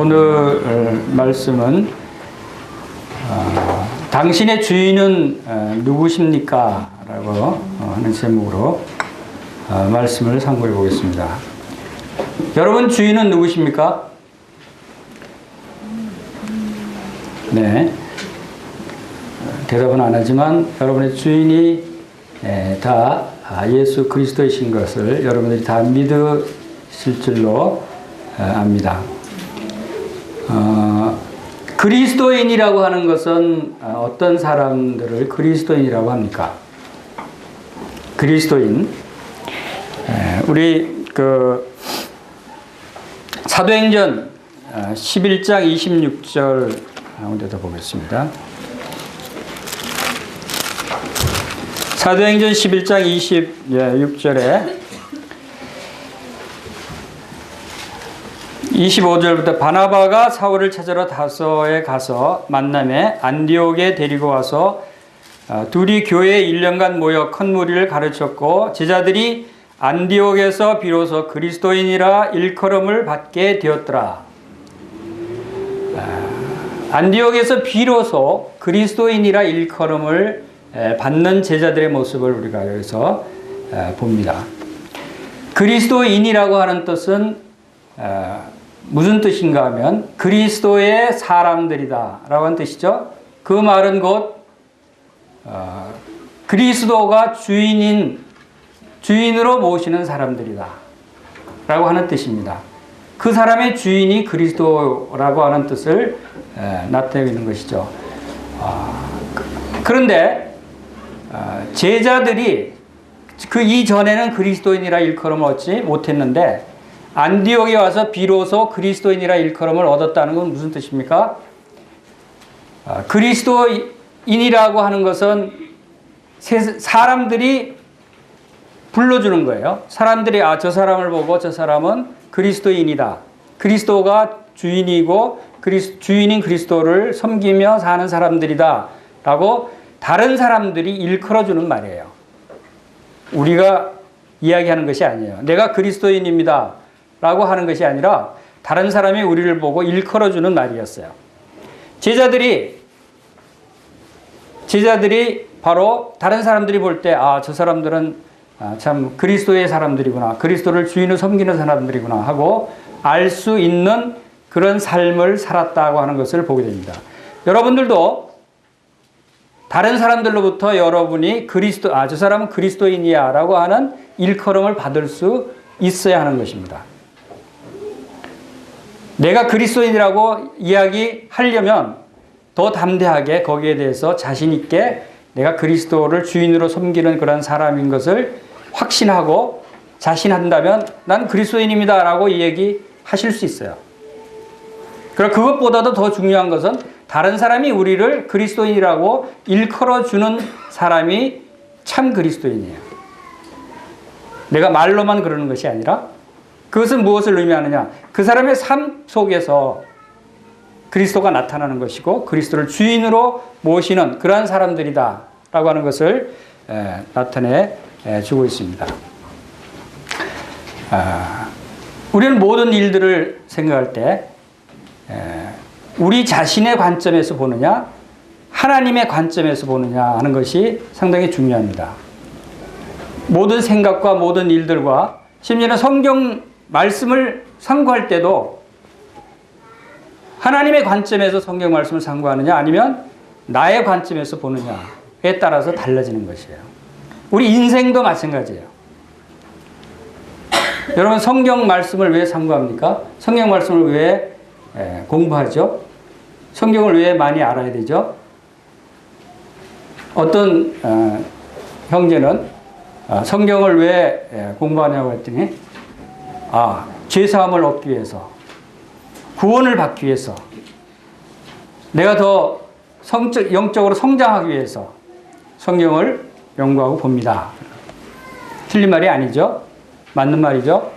오늘 말씀은 당신의 주인은 누구십니까? 라고 하는 제목으로 말씀을 상고해 보겠습니다. 여러분 주인은 누구십니까? 네. 대답은 안 하지만 여러분의 주인이 다 예수 그리스도이신 것을 여러분들이 다 믿으실 줄로 압니다. 그리스도인이라고 하는 것은 어떤 사람들을 그리스도인이라고 합니까? 그리스도인. 우리 사도행전 11장 26절 가운데도 보겠습니다. 사도행전 11장 26절에 25절부터 바나바가 사울을 찾으러 다소에 가서 만남에 안디옥에 데리고 와서 둘이 교회에 1년간 모여 큰 무리를 가르쳤고 제자들이 안디옥에서 비로소 그리스도인이라 일컬음을 받게 되었더라. 안디옥에서 비로소 그리스도인이라 일컬음을 받는 제자들의 모습을 우리가 여기서 봅니다. 그리스도인이라고 하는 뜻은 무슨 뜻인가 하면 그리스도의 사람들이다 라고 하는 뜻이죠. 그 말은 곧 그리스도가 주인으로 모시는 사람들이다 라고 하는 뜻입니다. 그 사람의 주인이 그리스도라고 하는 뜻을 나타내고 있는 것이죠. 그런데 제자들이 그 이전에는 그리스도인이라 일컬음을 얻지 못했는데 안디옥에 와서 비로소 그리스도인이라 일컬음을 얻었다는 건 무슨 뜻입니까? 그리스도인이라고 하는 것은 사람들이 불러주는 거예요. 사람들이 저 사람을 보고 저 사람은 그리스도인이다. 그리스도가 주인이고 주인인 그리스도를 섬기며 사는 사람들이다 라고 다른 사람들이 일컬어주는 말이에요. 우리가 이야기하는 것이 아니에요. 내가 그리스도인입니다 라고 하는 것이 아니라 다른 사람이 우리를 보고 일컬어주는 말이었어요. 제자들이 바로 다른 사람들이 볼 때 저 사람들은 참 그리스도의 사람들이구나, 그리스도를 주인으로 섬기는 사람들이구나 하고 알 수 있는 그런 삶을 살았다고 하는 것을 보게 됩니다. 여러분들도 다른 사람들로부터 여러분이 저 사람은 그리스도인이야 라고 하는 일컬음을 받을 수 있어야 하는 것입니다. 내가 그리스도인이라고 이야기하려면 더 담대하게 거기에 대해서 자신 있게 내가 그리스도를 주인으로 섬기는 그런 사람인 것을 확신하고 자신한다면 난 그리스도인입니다 라고 얘기하실 수 있어요. 그리고 그것보다도 더 중요한 것은 다른 사람이 우리를 그리스도인이라고 일컬어주는 사람이 참 그리스도인이에요. 내가 말로만 그러는 것이 아니라 그것은 무엇을 의미하느냐? 그 사람의 삶 속에서 그리스도가 나타나는 것이고 그리스도를 주인으로 모시는 그러한 사람들이다 라고 하는 것을 나타내 주고 있습니다. 우리는 모든 일들을 생각할 때 우리 자신의 관점에서 보느냐 하나님의 관점에서 보느냐 하는 것이 상당히 중요합니다. 모든 생각과 모든 일들과 심지어는 성경 말씀을 상고할 때도 하나님의 관점에서 성경 말씀을 상고하느냐 아니면 나의 관점에서 보느냐에 따라서 달라지는 것이에요. 우리 인생도 마찬가지예요. 여러분 성경 말씀을 왜 상고합니까? 성경 말씀을 왜 공부하죠? 성경을 왜 많이 알아야 되죠? 어떤 형제는 성경을 왜 공부하냐고 했더니 죄사함을 얻기 위해서, 구원을 받기 위해서, 내가 더 영적으로 성장하기 위해서 성경을 연구하고 봅니다. 틀린 말이 아니죠. 맞는 말이죠.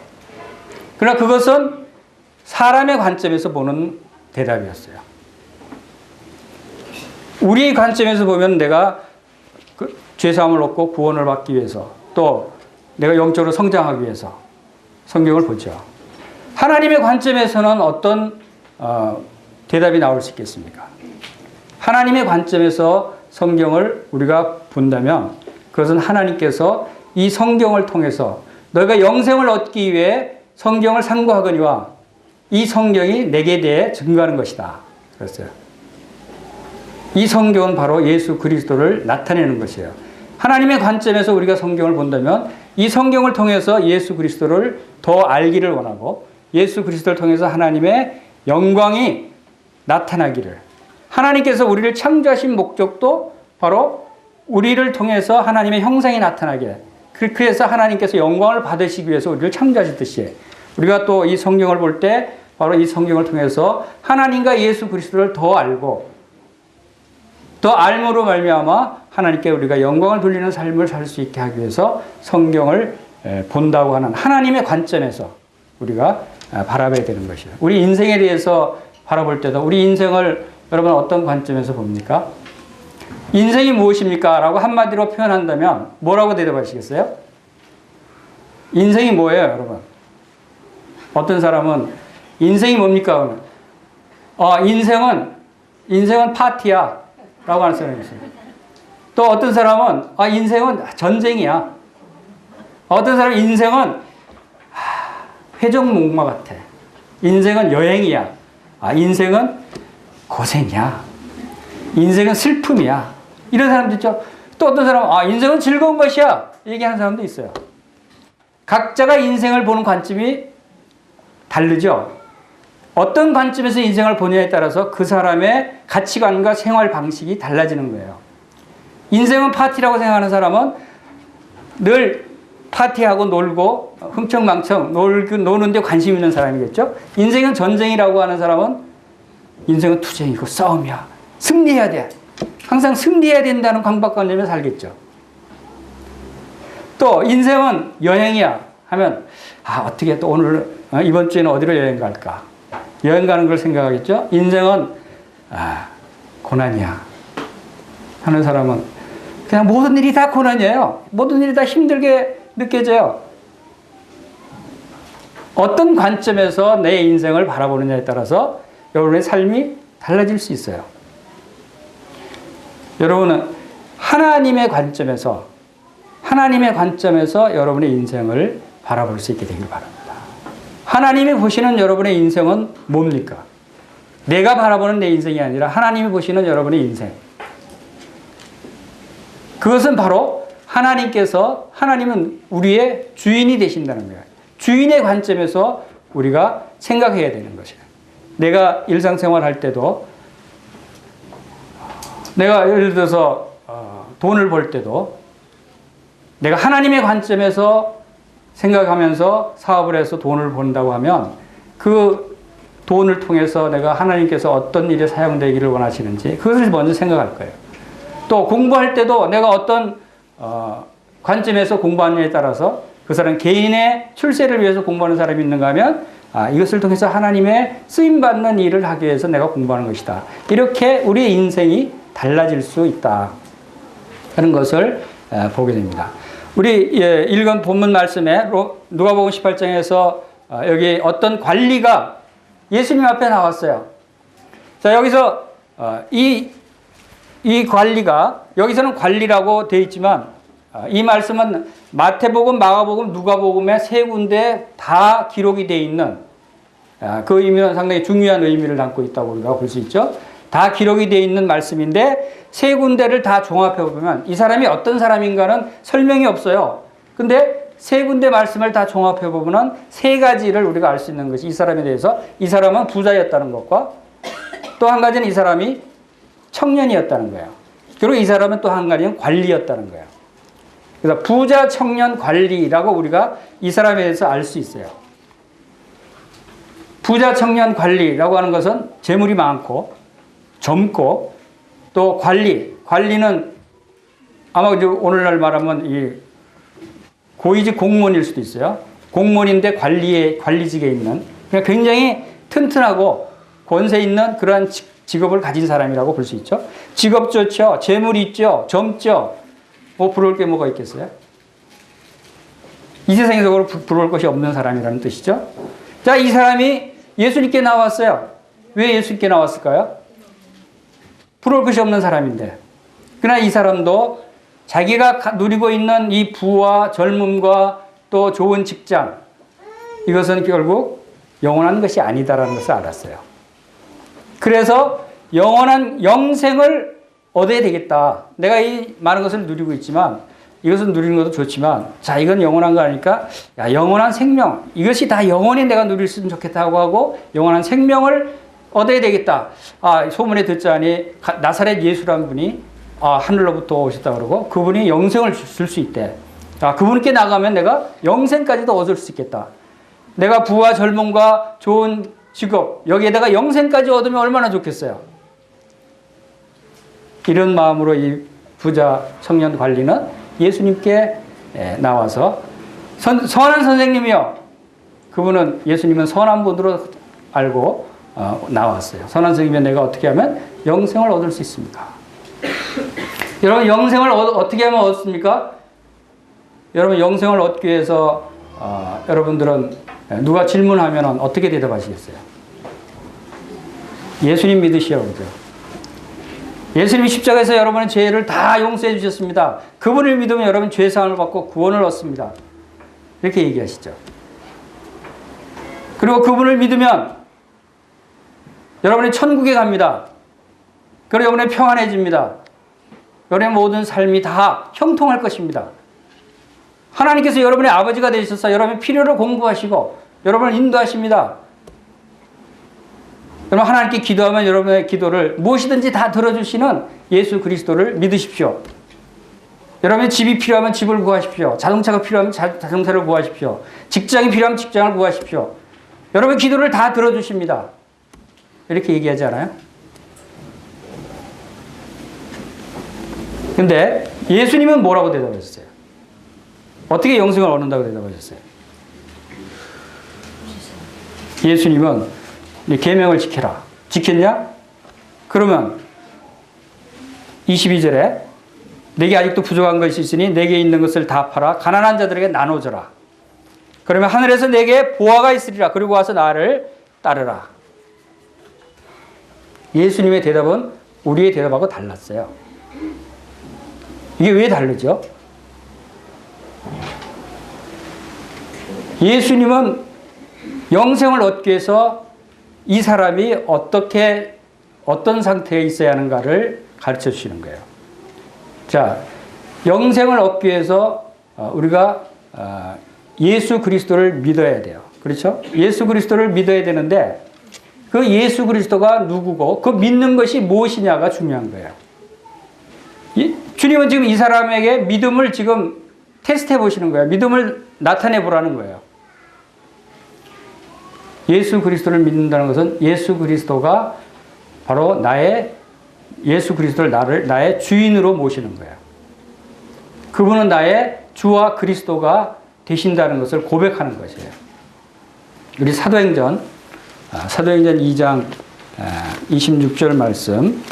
그러나 그것은 사람의 관점에서 보는 대답이었어요. 우리의 관점에서 보면 내가 죄사함을 얻고 구원을 받기 위해서 또 내가 영적으로 성장하기 위해서 성경을 보죠. 하나님의 관점에서는 어떤 대답이 나올 수 있겠습니까? 하나님의 관점에서 성경을 우리가 본다면 그것은 하나님께서 이 성경을 통해서 너희가 영생을 얻기 위해 성경을 상고하거니와 이 성경이 내게 대해 증거하는 것이다. 그랬어요. 이 성경은 바로 예수 그리스도를 나타내는 것이에요. 하나님의 관점에서 우리가 성경을 본다면 이 성경을 통해서 예수 그리스도를 더 알기를 원하고 예수 그리스도를 통해서 하나님의 영광이 나타나기를, 하나님께서 우리를 창조하신 목적도 바로 우리를 통해서 하나님의 형상이 나타나게, 그래서 하나님께서 영광을 받으시기 위해서 우리를 창조하셨듯이 우리가 또 이 성경을 볼 때 바로 이 성경을 통해서 하나님과 예수 그리스도를 더 알고 더 알므로 말미암아 하나님께 우리가 영광을 돌리는 삶을 살 수 있게 하기 위해서 성경을 본다고 하는 하나님의 관점에서 우리가 바라봐야 되는 것이에요. 우리 인생에 대해서 바라볼 때도 우리 인생을 여러분 어떤 관점에서 봅니까? 인생이 무엇입니까? 라고 한마디로 표현한다면 뭐라고 대답하시겠어요? 인생이 뭐예요, 여러분? 어떤 사람은 인생이 뭡니까? 인생은 파티야 라고 하는 사람이 있어요. 또 어떤 사람은 인생은 전쟁이야. 어떤 사람은 인생은 회전목마 같아. 인생은 여행이야. 인생은 고생이야. 인생은 슬픔이야. 이런 사람도 있죠. 또 어떤 사람은 인생은 즐거운 것이야. 얘기하는 사람도 있어요. 각자가 인생을 보는 관점이 다르죠. 어떤 관점에서 인생을 보냐에 따라서 그 사람의 가치관과 생활 방식이 달라지는 거예요. 인생은 파티라고 생각하는 사람은 늘 파티하고 놀고 흥청망청 노는데 관심 있는 사람이겠죠. 인생은 전쟁이라고 하는 사람은 인생은 투쟁이고 싸움이야. 승리해야 돼. 항상 승리해야 된다는 강박관념에 살겠죠. 또 인생은 여행이야 하면 어떻게 또 오늘 이번 주에는 어디로 여행 갈까? 여행 가는 걸 생각하겠죠. 인생은 고난이야 하는 사람은 그냥 모든 일이 다 고난이에요. 모든 일이 다 힘들게 느껴져요. 어떤 관점에서 내 인생을 바라보느냐에 따라서 여러분의 삶이 달라질 수 있어요. 여러분은 하나님의 관점에서 여러분의 인생을 바라볼 수 있게 되길 바랍니다. 하나님이 보시는 여러분의 인생은 뭡니까? 내가 바라보는 내 인생이 아니라 하나님이 보시는 여러분의 인생. 그것은 바로 하나님은 우리의 주인이 되신다는 거예요. 주인의 관점에서 우리가 생각해야 되는 것이에요. 내가 일상생활 할 때도 내가 예를 들어서 돈을 벌 때도 내가 하나님의 관점에서 생각하면서 사업을 해서 돈을 번다고 하면 그 돈을 통해서 내가 하나님께서 어떤 일에 사용되기를 원하시는지 그것을 먼저 생각할 거예요. 또 공부할 때도 내가 어떤 관점에서 공부하느냐에 따라서 그 사람 개인의 출세를 위해서 공부하는 사람이 있는가 하면 이것을 통해서 하나님의 쓰임받는 일을 하기 위해서 내가 공부하는 것이다. 이렇게 우리의 인생이 달라질 수 있다 하는 것을 보게 됩니다. 우리 읽은 본문 말씀에 누가복음 18장에서 여기 어떤 관리가 예수님 앞에 나왔어요. 자, 여기서 이 관리가 여기서는 관리라고 되어 있지만 이 말씀은 마태복음, 마가복음, 누가복음의 세 군데 다 기록이 되어 있는 그 의미는 상당히 중요한 의미를 담고 있다고 우리가 볼 수 있죠. 다 기록이 되어 있는 말씀인데 세 군데를 다 종합해 보면 이 사람이 어떤 사람인가는 설명이 없어요. 근데 세 군데 말씀을 다 종합해 보면 세 가지를 우리가 알 수 있는 것이 이 사람에 대해서 이 사람은 부자였다는 것과 또 한 가지는 이 사람이 청년이었다는 거예요. 그리고 이 사람은 또 한 가지는 관리였다는 거예요. 그래서 부자, 청년, 관리라고 우리가 이 사람에 대해서 알 수 있어요. 부자, 청년, 관리라고 하는 것은 재물이 많고 젊고 또 관리는 아마 오늘날 말하면 이 고위직 공무원일 수도 있어요. 공무원인데 관리직에 있는 굉장히 튼튼하고 권세 있는 그러한 직업을 가진 사람이라고 볼 수 있죠. 직업 좋죠. 재물이 있죠. 젊죠. 부러울 게 뭐가 있겠어요? 이 세상에서 부러울 것이 없는 사람이라는 뜻이죠. 자, 이 사람이 예수님께 나왔어요. 왜 예수님께 나왔을까요? 부러울 것이 없는 사람인데. 그러나 이 사람도 자기가 누리고 있는 이 부와 젊음과 또 좋은 직장, 이것은 결국 영원한 것이 아니다라는 것을 알았어요. 그래서 영원한 영생을 얻어야 되겠다. 내가 이 많은 것을 누리고 있지만, 이것을 누리는 것도 좋지만, 자, 이건 영원한 거 아니까, 야, 영원한 생명, 이것이 다 영원히 내가 누릴 수 있으면 좋겠다고 하고, 영원한 생명을 얻어야 되겠다. 아, 소문에 듣자니 나사렛 예수라는 분이 하늘로부터 오셨다 그러고, 그분이 영생을 줄 수 있대. 아, 그분께 나가면 내가 영생까지도 얻을 수 있겠다. 내가 부와 젊음과 좋은 직업, 여기에다가 영생까지 얻으면 얼마나 좋겠어요. 이런 마음으로 이 부자 청년 관리는 예수님께 나와서 선한 선생님이요. 그분은 예수님은 선한 분으로 알고 나왔어요. 선한 선생님이 내가 어떻게 하면 영생을 얻을 수 있습니까? 여러분, 영생을 어떻게 하면 얻습니까? 여러분, 영생을 얻기 위해서 여러분들은 누가 질문하면 어떻게 대답하시겠어요? 예수님 믿으시라고 그러죠. 예수님이 십자가에서 여러분의 죄를 다 용서해 주셨습니다. 그분을 믿으면 여러분 죄사함을 받고 구원을 얻습니다. 이렇게 얘기하시죠. 그리고 그분을 믿으면 여러분이 천국에 갑니다. 그리고 여러분의 평안해집니다. 여러분의 모든 삶이 다 형통할 것입니다. 하나님께서 여러분의 아버지가 되셔서 여러분의 필요를 공부하시고 여러분을 인도하십니다. 여러분, 하나님께 기도하면 여러분의 기도를 무엇이든지 다 들어주시는 예수 그리스도를 믿으십시오. 여러분의 집이 필요하면 집을 구하십시오. 자동차가 필요하면 자동차를 구하십시오. 직장이 필요하면 직장을 구하십시오. 여러분의 기도를 다 들어주십니다. 이렇게 얘기하지 않아요? 근데 예수님은 뭐라고 대답하셨어요? 어떻게 영생을 얻는다고 대답하셨어요? 예수님은 계명을 지켜라. 지켰냐? 그러면 22절에 내게 아직도 부족한 것이 있으니 내게 있는 것을 다 팔아 가난한 자들에게 나눠줘라. 그러면 하늘에서 내게 보화가 있으리라. 그리고 와서 나를 따르라. 예수님의 대답은 우리의 대답하고 달랐어요. 이게 왜 다르죠? 예수님은 영생을 얻기 위해서 이 사람이 어떤 상태에 있어야 하는가를 가르쳐 주시는 거예요. 자, 영생을 얻기 위해서 우리가 예수 그리스도를 믿어야 돼요. 그렇죠? 예수 그리스도를 믿어야 되는데 그 예수 그리스도가 누구고 그 믿는 것이 무엇이냐가 중요한 거예요. 주님은 지금 이 사람에게 믿음을 지금 테스트해 보시는 거예요. 믿음을 나타내 보라는 거예요. 예수 그리스도를 믿는다는 것은 예수 그리스도가 바로 예수 그리스도를 나의 주인으로 모시는 거예요. 그분은 나의 주와 그리스도가 되신다는 것을 고백하는 것이에요. 우리 사도행전 2장 26절 말씀.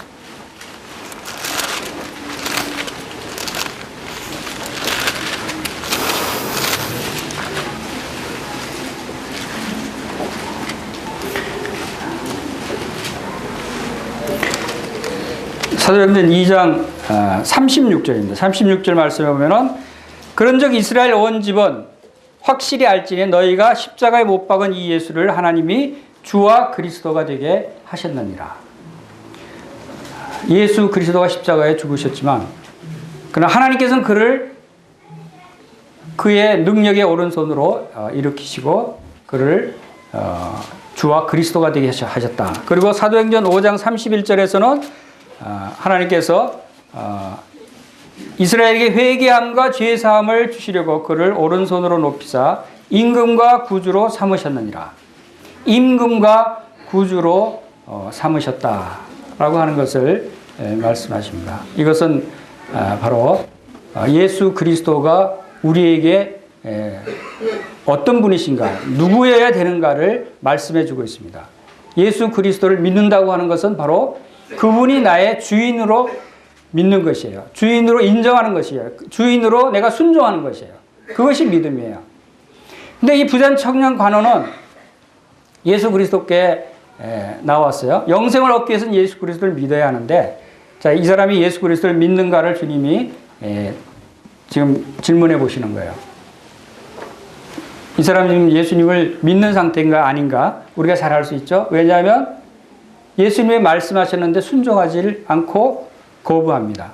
사도행전 2장 36절입니다. 36절 말씀에 보면은 그런즉 이스라엘 온 집은 확실히 알지니 너희가 십자가에 못 박은 이 예수를 하나님이 주와 그리스도가 되게 하셨느니라. 예수 그리스도가 십자가에 죽으셨지만 그러나 하나님께서는 그를 그의 능력의 오른손으로 일으키시고 그를 주와 그리스도가 되게 하셨다. 그리고 사도행전 5장 31절에서는 하나님께서 이스라엘에게 회개함과 죄사함을 주시려고 그를 오른손으로 높이사 임금과 구주로 삼으셨느니라. 임금과 구주로 삼으셨다라고 하는 것을 말씀하십니다. 이것은 바로 예수 그리스도가 우리에게 어떤 분이신가, 누구여야 되는가를 말씀해 주고 있습니다. 예수 그리스도를 믿는다고 하는 것은 바로 그분이 나의 주인으로 믿는 것이에요. 주인으로 인정하는 것이에요. 주인으로 내가 순종하는 것이에요. 그것이 믿음이에요. 근데 이 부자 청년 관원은 예수 그리스도께 나왔어요. 영생을 얻기 위해서는 예수 그리스도를 믿어야 하는데, 자, 이 사람이 예수 그리스도를 믿는가를 주님이 지금 질문해 보시는 거예요. 이 사람이 지금 예수님을 믿는 상태인가 아닌가 우리가 잘 알 수 있죠. 왜냐하면 예수님이 말씀하셨는데 순종하지 않고 거부합니다.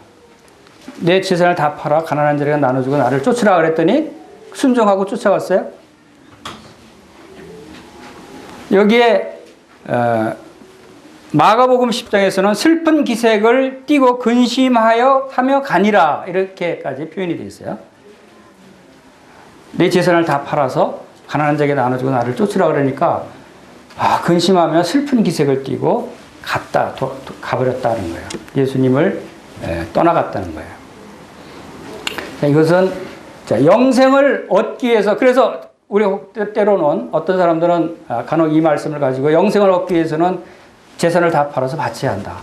내 재산을 다 팔아 가난한 자에게 나눠주고 나를 쫓으라 그랬더니 순종하고 쫓아갔어요. 여기에 마가복음 10장에서는 슬픈 기색을 띠고 근심하여 하며 가니라 이렇게까지 표현이 되어 있어요. 내 재산을 다 팔아서 가난한 자에게 나눠주고 나를 쫓으라 그러니까 근심하며 슬픈 기색을 띠고 가버렸다는 거예요. 예수님을 떠나갔다는 거예요. 자, 이것은 영생을 얻기 위해서, 그래서 우리 때로는 어떤 사람들은 간혹 이 말씀을 가지고 영생을 얻기 위해서는 재산을 다 팔아서 바쳐야 한다.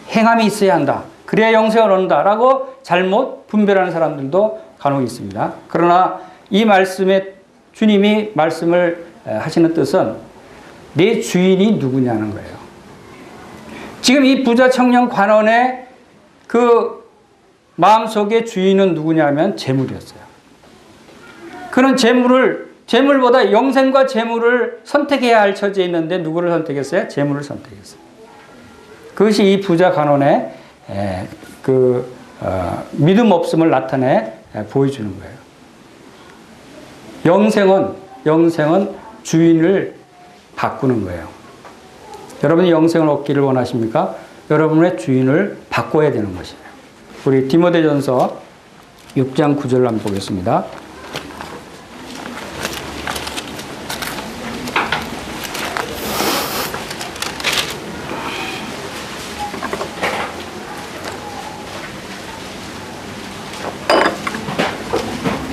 행함이 있어야 한다. 그래야 영생을 얻는다라고 잘못 분별하는 사람들도 간혹 있습니다. 그러나 이 말씀에 주님이 말씀을 하시는 뜻은 내 주인이 누구냐는 거예요. 지금 이 부자 청년 관원의 그 마음속의 주인은 누구냐면 재물이었어요. 그는 재물보다 영생과 재물을 선택해야 할 처지에 있는데 누구를 선택했어요? 재물을 선택했어요. 그것이 이 부자 관원의 믿음 없음을 나타내 보여주는 거예요. 영생은 주인을 바꾸는 거예요. 여러분이 영생을 얻기를 원하십니까? 여러분의 주인을 바꿔야 되는 것이에요. 우리 디모데전서 6장 9절을 한번 보겠습니다.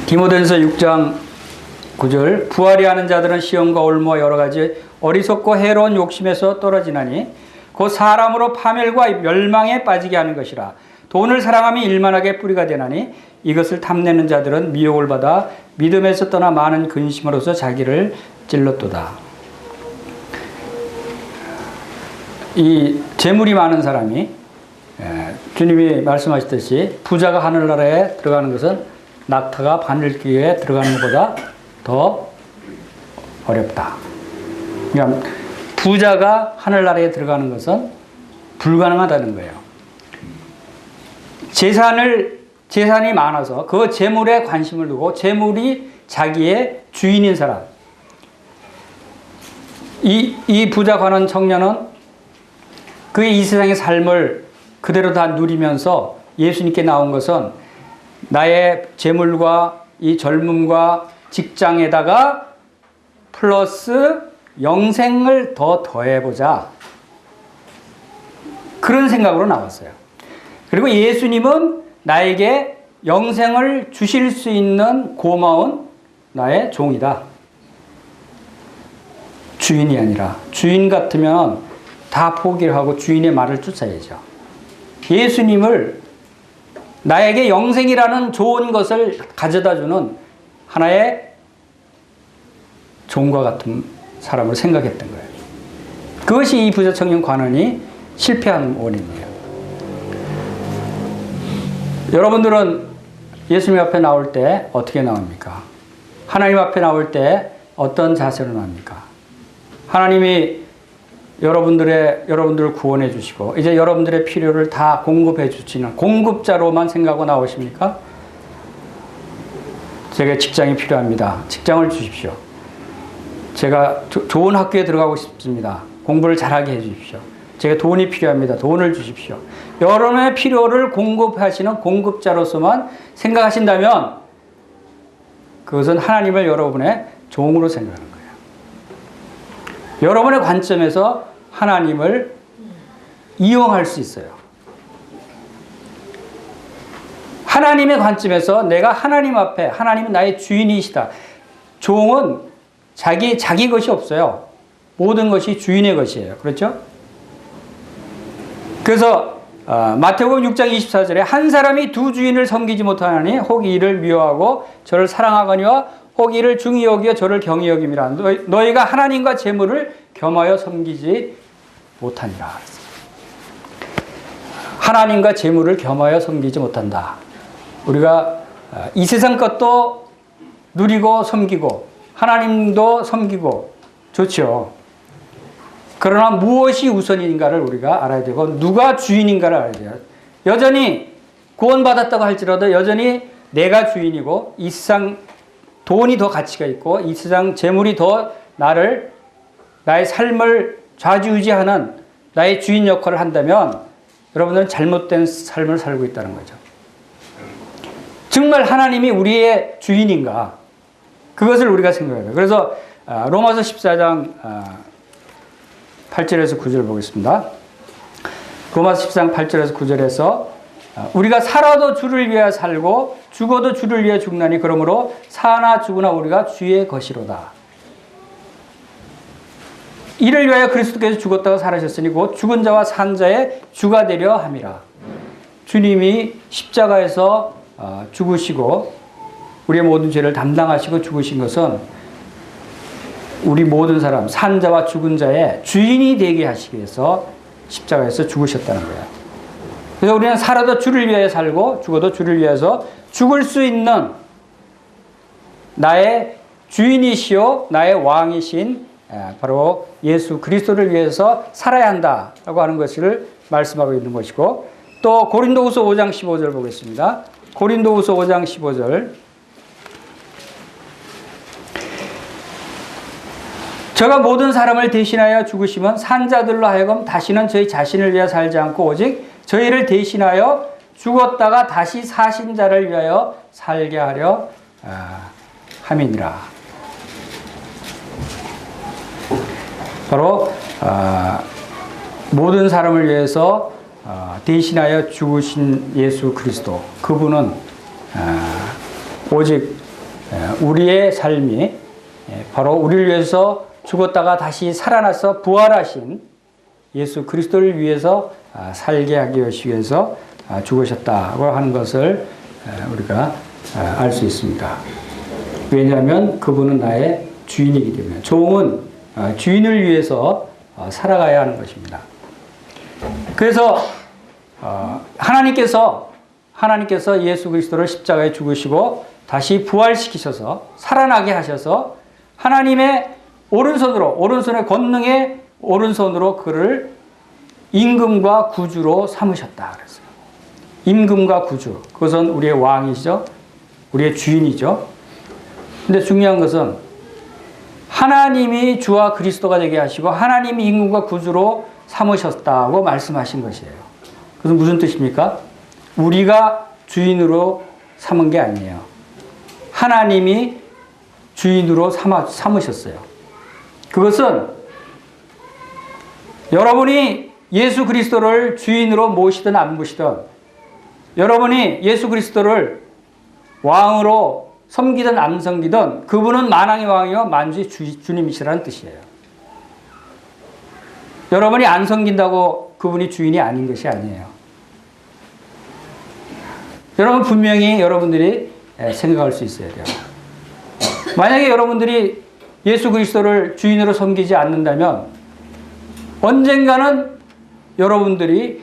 디모데전서 6장 9절 부활이 하는 자들은 시험과 올무와 여러 가지 어리석고 해로운 욕심에서 떨어지나니 곧 사람으로 파멸과 멸망에 빠지게 하는 것이라. 돈을 사랑하며 일만하게 뿌리가 되나니 이것을 탐내는 자들은 미혹을 받아 믿음에서 떠나 많은 근심으로서 자기를 찔렀도다. 이 재물이 많은 사람이 주님이 말씀하셨듯이 부자가 하늘나라에 들어가는 것은 낙타가 바늘귀에 들어가는 것보다 더 어렵다. 그러니까 부자가 하늘나라에 들어가는 것은 불가능하다는 거예요. 재산이 많아서 그 재물에 관심을 두고 재물이 자기의 주인인 사람. 이 부자 관원 청년은 그의 이 세상의 삶을 그대로 다 누리면서 예수님께 나온 것은 나의 재물과 이 젊음과 직장에다가 플러스 영생을 더 더해보자. 그런 생각으로 나왔어요. 그리고 예수님은 나에게 영생을 주실 수 있는 고마운 나의 종이다. 주인이 아니라 주인 같으면 다 포기를 하고 주인의 말을 쫓아야죠. 예수님을 나에게 영생이라는 좋은 것을 가져다주는 하나의 종과 같은 사람을 생각했던 거예요. 그것이 이 부자 청년 관원이 실패한 원인이에요. 여러분들은 예수님 앞에 나올 때 어떻게 나옵니까? 하나님 앞에 나올 때 어떤 자세로 나옵니까? 하나님이 여러분들을 구원해 주시고 이제 여러분들의 필요를 다 공급해 주시는 공급자로만 생각하고 나오십니까? 제가 직장이 필요합니다. 직장을 주십시오. 제가 좋은 학교에 들어가고 싶습니다. 공부를 잘하게 해 주십시오. 제가 돈이 필요합니다. 돈을 주십시오. 여러분의 필요를 공급하시는 공급자로서만 생각하신다면 그것은 하나님을 여러분의 종으로 생각하는 거예요. 여러분의 관점에서 하나님을 이용할 수 있어요. 하나님의 관점에서 내가 하나님 앞에 하나님은 나의 주인이시다. 종은 자기 것이 없어요. 모든 것이 주인의 것이에요. 그렇죠? 그래서 마태복음 6장 24절에 한 사람이 두 주인을 섬기지 못하나니 혹 이를 미워하고 저를 사랑하거니와 혹 이를 중히 여기어 저를 경히 여김이라. 너희가 하나님과 재물을 겸하여 섬기지 못하니라. 하나님과 재물을 겸하여 섬기지 못한다. 우리가 이 세상 것도 누리고 섬기고 하나님도 섬기고 좋죠. 그러나 무엇이 우선인가를 우리가 알아야 되고 누가 주인인가를 알아야 돼요. 여전히 구원받았다고 할지라도 여전히 내가 주인이고 이 세상 돈이 더 가치가 있고 이 세상 재물이 더 나의 삶을 좌지우지하는 나의 주인 역할을 한다면 여러분들은 잘못된 삶을 살고 있다는 거죠. 정말 하나님이 우리의 주인인가? 그것을 우리가 생각해야 돼요. 그래서 로마서 14장 8절에서 9절 보겠습니다. 로마서 14장 8절에서 9절에서 우리가 살아도 주를 위하여 살고 죽어도 주를 위하여 죽나니 그러므로 사나 죽으나 우리가 주의 것이로다. 이를 위하여 그리스도께서 죽었다가 살아셨으니 곧 죽은 자와 산 자의 주가 되려 함이라. 주님이 십자가에서 죽으시고 우리의 모든 죄를 담당하시고 죽으신 것은 우리 모든 사람, 산 자와 죽은 자의 주인이 되게 하시기 위해서 십자가에서 죽으셨다는 거예요. 그래서 우리는 살아도 주를 위하여 살고 죽어도 주를 위해서 죽을 수 있는 나의 주인이시요 나의 왕이신 바로 예수 그리스도를 위해서 살아야 한다라고 하는 것을 말씀하고 있는 것이고, 또 고린도후서 5장 15절 보겠습니다. 고린도후서 5장 15절. 저가 모든 사람을 대신하여 죽으시면 산 자들로 하여금 다시는 저희 자신을 위하여 살지 않고 오직 저희를 대신하여 죽었다가 다시 사신 자를 위하여 살게 하려 함이니라. 바로 모든 사람을 위해서 대신하여 죽으신 예수 그리스도, 그분은 오직 우리의 삶이 바로 우리를 위해서 죽었다가 다시 살아나서 부활하신 예수 그리스도를 위해서 살게 하기 위해서 죽으셨다고 하는 것을 우리가 알 수 있습니다. 왜냐하면 그분은 나의 주인이기 때문에. 종은 주인을 위해서 살아가야 하는 것입니다. 그래서 하나님께서 예수 그리스도를 십자가에 죽으시고 다시 부활시키셔서 살아나게 하셔서 하나님의 오른손의 권능의 오른손으로 그를 임금과 구주로 삼으셨다 그랬어요. 임금과 구주, 그것은 우리의 왕이시죠. 우리의 주인이죠. 근데 중요한 것은 하나님이 주와 그리스도가 되게 하시고 하나님이 임금과 구주로 삼으셨다고 말씀하신 것이에요. 그것은 무슨 뜻입니까? 우리가 주인으로 삼은 게 아니에요. 하나님이 주인으로 삼으셨어요. 그것은 여러분이 예수 그리스도를 주인으로 모시든 안 모시든, 여러분이 예수 그리스도를 왕으로 섬기든 안 섬기든 그분은 만왕의 왕이요 만주의 주님이시라는 뜻이에요. 여러분이 안 섬긴다고 그분이 주인이 아닌 것이 아니에요. 여러분 분명히 여러분들이 생각할 수 있어야 돼요. 만약에 여러분들이 예수 그리스도를 주인으로 섬기지 않는다면 언젠가는 여러분들이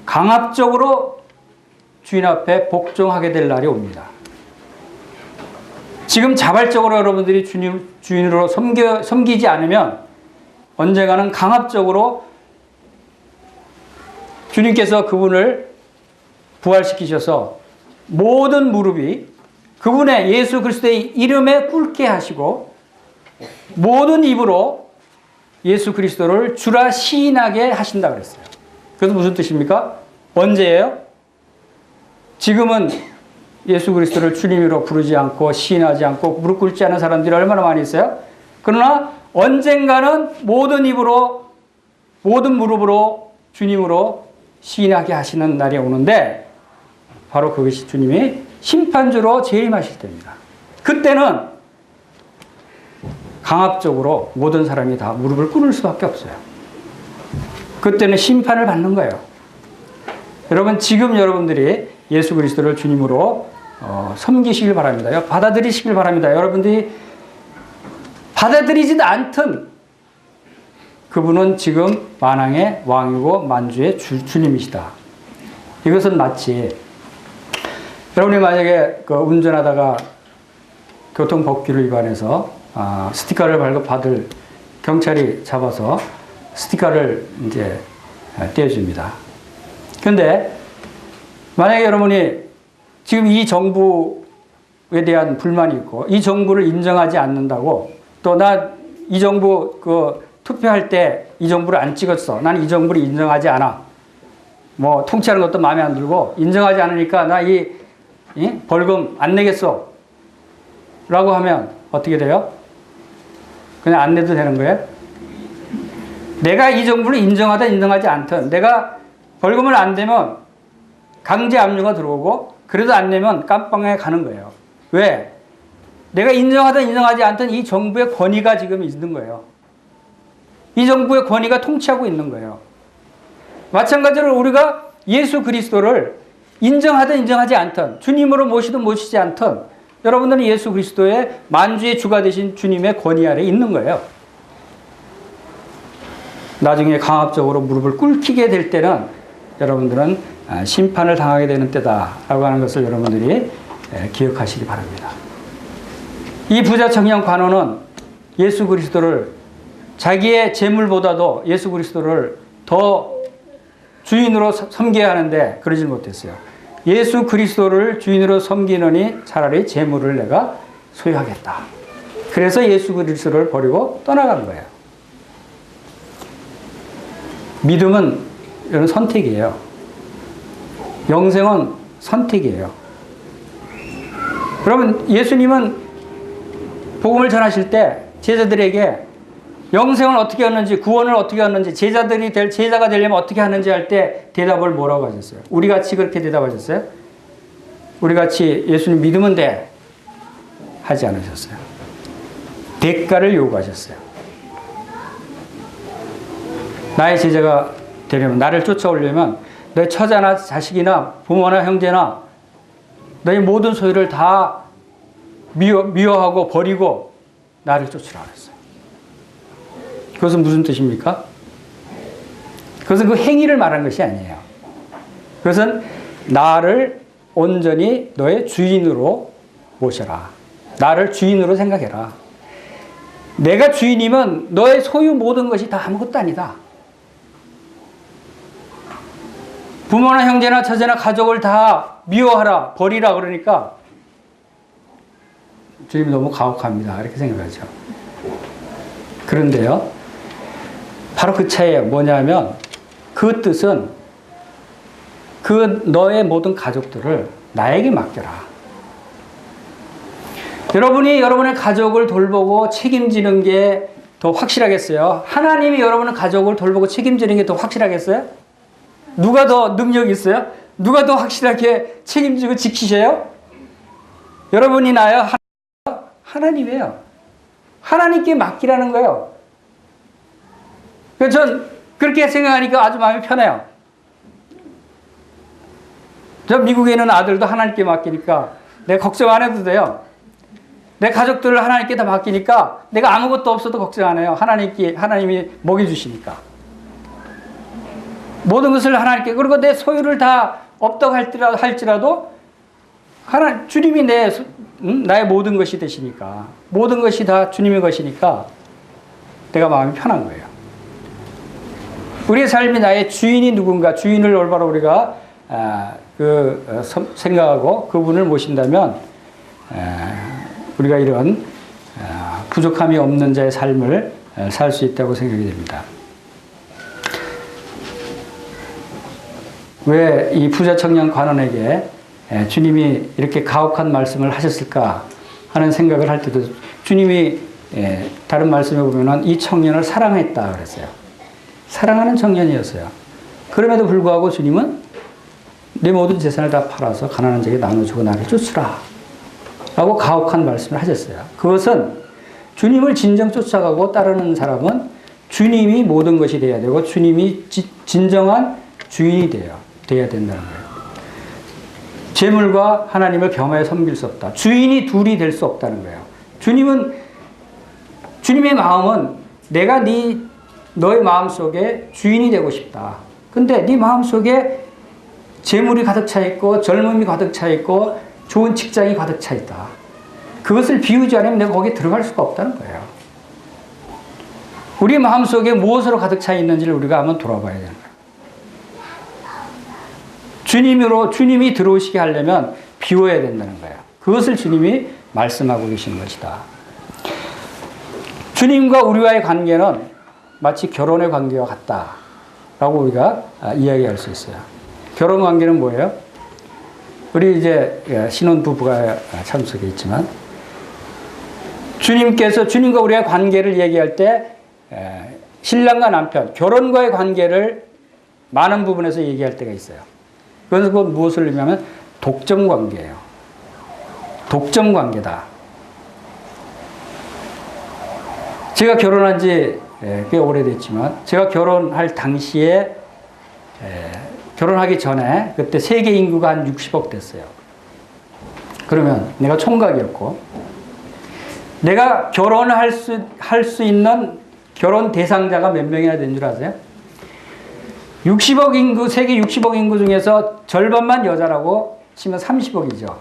강압적으로 주인 앞에 복종하게 될 날이 옵니다. 지금 자발적으로 여러분들이 주인으로 섬기지 않으면 언젠가는 강압적으로 주님께서 그분을 부활시키셔서 모든 무릎이 그분의 예수 그리스도의 이름에 꿇게 하시고 모든 입으로 예수 그리스도를 주라 시인하게 하신다 그랬어요. 그래서 무슨 뜻입니까? 언제예요? 지금은 예수 그리스도를 주님으로 부르지 않고 시인하지 않고 무릎 꿇지 않은 사람들이 얼마나 많이 있어요? 그러나 언젠가는 모든 입으로 모든 무릎으로 주님으로 시인하게 하시는 날이 오는데 바로 그것이 주님이 심판주로 재림하실 때입니다. 그때는 강압적으로 모든 사람이 다 무릎을 꿇을 수밖에 없어요. 그때는 심판을 받는 거예요. 여러분, 지금 여러분들이 예수 그리스도를 주님으로 섬기시길 바랍니다. 받아들이시길 바랍니다. 여러분들이 받아들이지도 않든 그분은 지금 만왕의 왕이고 만주의 주님이시다. 이것은 마치 여러분이 만약에 그 운전하다가 교통법규를 위반해서 스티커를 발급받을 경찰이 잡아서 스티커를 이제 떼어줍니다. 근데 만약에 여러분이 지금 이 정부에 대한 불만이 있고 이 정부를 인정하지 않는다고 또 나 이 정부 투표할 때 이 정부를 안 찍었어. 난 이 정부를 인정하지 않아. 뭐 통치하는 것도 마음에 안 들고 인정하지 않으니까 나 이 벌금 안 내겠어. 라고 하면 어떻게 돼요? 그냥 안 내도 되는 거예요? 내가 이 정부를 인정하든 인정하지 않든 내가 벌금을 안 내면 강제 압류가 들어오고 그래도 안 내면 깜빵에 가는 거예요. 왜? 내가 인정하든 인정하지 않든 이 정부의 권위가 지금 있는 거예요. 이 정부의 권위가 통치하고 있는 거예요. 마찬가지로 우리가 예수 그리스도를 인정하든 인정하지 않든 주님으로 모시든 모시지 않든 여러분들은 예수 그리스도의 만주의 주가 되신 주님의 권위 아래 있는 거예요. 나중에 강압적으로 무릎을 꿇히게 될 때는 여러분들은 심판을 당하게 되는 때다라고 하는 것을 여러분들이 기억하시기 바랍니다. 이 부자 청년 관원은 예수 그리스도를 자기의 재물보다도 예수 그리스도를 더 주인으로 섬겨야 하는데 그러질 못했어요. 예수 그리스도를 주인으로 섬기느니 차라리 재물을 내가 소유하겠다. 그래서 예수 그리스도를 버리고 떠나간 거예요. 믿음은 이런 선택이에요. 영생은 선택이에요. 여러분, 예수님은 복음을 전하실 때 제자들에게 영생을 어떻게 하는지, 구원을 어떻게 하는지, 제자가 되려면 어떻게 하는지 할 때 대답을 뭐라고 하셨어요? 우리 같이 그렇게 대답하셨어요? 우리 같이 예수님 믿으면 돼. 하지 않으셨어요. 대가를 요구하셨어요. 나의 제자가 되려면, 나를 쫓아오려면 너의 처자나 자식이나 부모나 형제나 너의 모든 소유를 다 미워하고 버리고 나를 쫓으라 그랬어요. 그것은 무슨 뜻입니까? 그것은 그 행위를 말하는 것이 아니에요. 그것은 나를 온전히 너의 주인으로 모셔라. 나를 주인으로 생각해라. 내가 주인이면 너의 소유 모든 것이 다 아무것도 아니다. 부모나 형제나 처제나 가족을 다 미워하라, 버리라 그러니까 주님이 너무 가혹합니다. 이렇게 생각하죠. 그런데요, 바로 그 차이에 뭐냐면 그 뜻은 그 너의 모든 가족들을 나에게 맡겨라. 여러분이 여러분의 가족을 돌보고 책임지는 게 더 확실하겠어요? 하나님이 여러분의 가족을 돌보고 책임지는 게 더 확실하겠어요? 누가 더 능력이 있어요? 누가 더 확실하게 책임지고 지키셔요? 여러분이 나요? 하나님이에요. 하나님께 맡기라는 거예요. 그래서 전 그렇게 생각하니까 아주 마음이 편해요. 저 미국에 있는 아들도 하나님께 맡기니까 내가 걱정 안 해도 돼요. 내 가족들을 하나님께 다 맡기니까 내가 아무것도 없어도 걱정 안 해요. 하나님이 먹여주시니까. 모든 것을 하나님께, 그리고 내 소유를 다 없다고 할지라도 주님이 나의 모든 것이 되시니까, 모든 것이 다 주님의 것이니까 내가 마음이 편한 거예요. 우리의 삶이 나의 주인이 누군가, 주인을 올바로 우리가 생각하고 그분을 모신다면 우리가 이런 부족함이 없는 자의 삶을 살 수 있다고 생각이 됩니다. 왜 이 부자 청년 관원에게 주님이 이렇게 가혹한 말씀을 하셨을까 하는 생각을 할 때도 주님이 다른 말씀에 보면은 이 청년을 사랑했다 그랬어요. 사랑하는 청년이었어요. 그럼에도 불구하고 주님은 내 모든 재산을 다 팔아서 가난한 자에게 나눠주고 나를 쫓으라 라고 가혹한 말씀을 하셨어요. 그것은 주님을 진정 쫓아가고 따르는 사람은 주님이 모든 것이 돼야 되고 주님이 진정한 주인이 돼야 된다는 거예요. 재물과 하나님을 겸하여 섬길 수 없다. 주인이 둘이 될 수 없다는 거예요. 주님의 마음은 내가 네 너의 마음속에 주인이 되고 싶다. 근데 네 마음속에 재물이 가득 차 있고 젊음이 가득 차 있고 좋은 직장이 가득 차 있다. 그것을 비우지 않으면 내가 거기에 들어갈 수가 없다는 거예요. 우리 마음속에 무엇으로 가득 차 있는지를 우리가 한번 돌아봐야 되는 거예요. 주님이 들어오시게 하려면 비워야 된다는 거예요. 그것을 주님이 말씀하고 계시는 것이다. 주님과 우리와의 관계는 마치 결혼의 관계와 같다라고 우리가 이야기할 수 있어요. 결혼 관계는 뭐예요? 우리 이제 신혼부부가 참석해 있지만 주님과 우리의 관계를 얘기할 때 신랑과 남편, 결혼과의 관계를 많은 부분에서 얘기할 때가 있어요. 그건 무엇을 의미하면 독점 관계예요. 독점 관계다. 제가 결혼한 지 꽤 오래됐지만 제가 결혼할 당시에 결혼하기 전에 그때 세계 인구가 한 60억 됐어요. 그러면 내가 총각이었고 내가 결혼할 수 있는 결혼 대상자가 몇 명이나 된 줄 아세요? 60억 인구, 세계 60억 인구 중에서 절반만 여자라고 치면 30억이죠.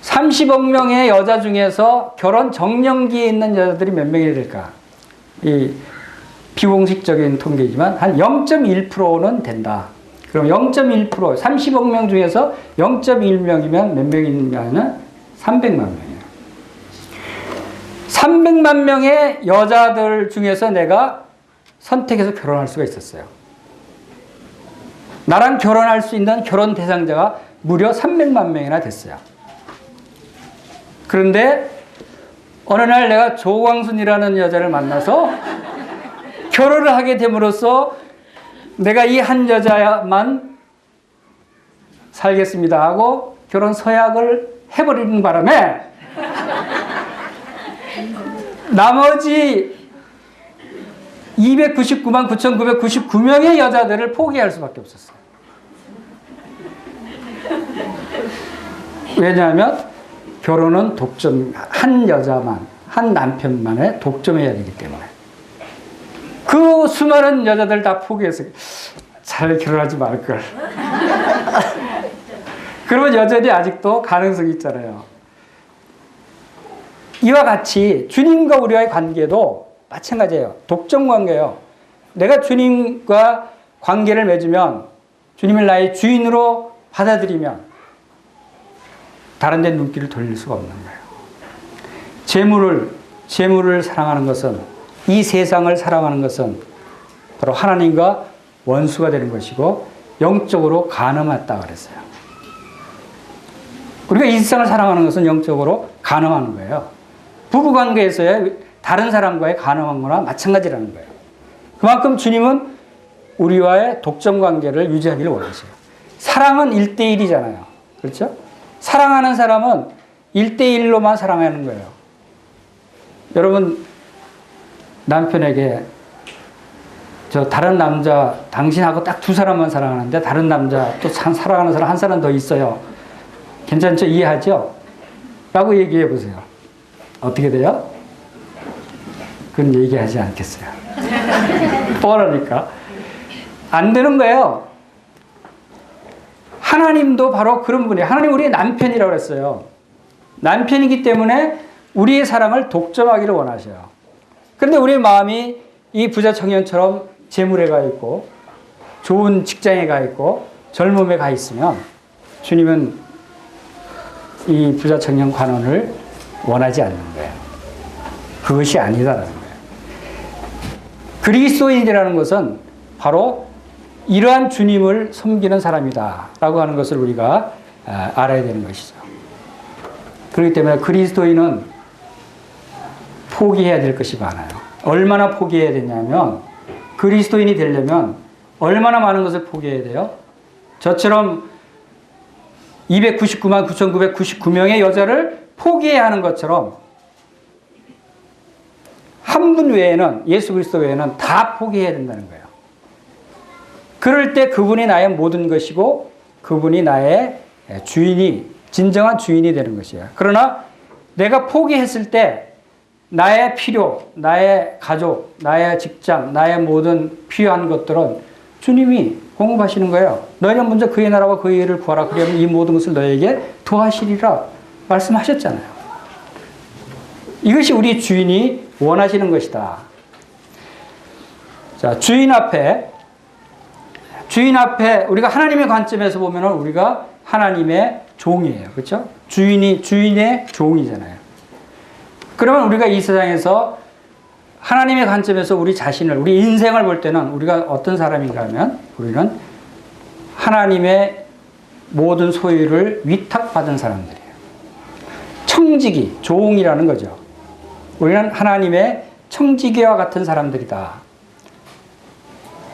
30억 명의 여자 중에서 결혼 정년기에 있는 여자들이 몇 명이 될까? 이 비공식적인 통계이지만 한 0.1%는 된다. 그럼 0.1%, 30억 명 중에서 0.1명이면 몇 명이냐면 300만 명이에요. 300만 명의 여자들 중에서 내가 선택해서 결혼할 수가 있었어요. 나랑 결혼할 수 있는 결혼 대상자가 무려 300만 명이나 됐어요. 그런데 어느 날 내가 조광순이라는 여자를 만나서 결혼을 하게 됨으로써 내가 이 한 여자만 살겠습니다 하고 결혼 서약을 해버리는 바람에 나머지 299만 9,999명의 여자들을 포기할 수밖에 없었어요. 왜냐하면 결혼은 독점, 한 여자만, 한 남편만의 독점해야 되기 때문에. 그 수많은 여자들 다 포기해서 잘 결혼하지 말걸. 그러면 여전히 아직도 가능성이 있잖아요. 이와 같이 주님과 우리와의 관계도 마찬가지예요. 독점 관계예요. 내가 주님과 관계를 맺으면 주님을 나의 주인으로 받아들이면 다른 데 눈길을 돌릴 수가 없는 거예요. 재물을 사랑하는 것은, 이 세상을 사랑하는 것은 바로 하나님과 원수가 되는 것이고 영적으로 간음했다 그랬어요. 우리가 이 세상을 사랑하는 것은 영적으로 간음하는 거예요. 부부관계에서의 다른 사람과의 간음한 거나 마찬가지라는 거예요. 그만큼 주님은 우리와의 독점 관계를 유지하기를 원하셔요. 사랑은 1대1이잖아요. 그렇죠? 사랑하는 사람은 1대1로만 사랑하는 거예요. 여러분, 남편에게 저 다른 남자, 당신하고 딱 두 사람만 사랑하는데 다른 남자 또 사랑하는 사람 한 사람 더 있어요. 괜찮죠? 이해하죠? 라고 얘기해 보세요. 어떻게 돼요? 그건 얘기하지 않겠어요. 뻔하니까. 안 되는 거예요. 하나님도 바로 그런 분이에요. 하나님 우리의 남편이라고 그랬어요. 남편이기 때문에 우리의 사랑을 독점하기를 원하셔요. 그런데 우리의 마음이 이 부자 청년처럼 재물에 가 있고 좋은 직장에 가 있고 젊음에 가 있으면 주님은 이 부자 청년 관원을 원하지 않는 거예요. 그것이 아니다라는 거예요. 그리스도인이라는 것은 바로 이러한 주님을 섬기는 사람이다 라고 하는 것을 우리가 알아야 되는 것이죠. 그렇기 때문에 그리스도인은 포기해야 될 것이 많아요. 얼마나 포기해야 되냐면 그리스도인이 되려면 얼마나 많은 것을 포기해야 돼요? 저처럼 299만 9,999명의 여자를 포기해야 하는 것처럼 한 분 외에는, 예수 그리스도 외에는 다 포기해야 된다는 거예요. 그럴 때 그분이 나의 모든 것이고 그분이 나의 주인이, 진정한 주인이 되는 것이에요. 그러나 내가 포기했을 때 나의 필요, 나의 가족, 나의 직장, 나의 모든 필요한 것들은 주님이 공급하시는 거예요. 너희는 먼저 그의 나라와 그의 일을 구하라. 그러면 이 모든 것을 너에게 도하시리라 말씀하셨잖아요. 이것이 우리 주인이 원하시는 것이다. 자, 주인 앞에 우리가 하나님의 관점에서 보면 우리가 하나님의 종이에요. 그렇죠? 주인의 종이잖아요. 그러면 우리가 이 세상에서 하나님의 관점에서 우리 자신을, 우리 인생을 볼 때는 우리가 어떤 사람인가 하면 우리는 하나님의 모든 소유를 위탁받은 사람들이에요. 청지기, 종이라는 거죠. 우리는 하나님의 청지기와 같은 사람들이다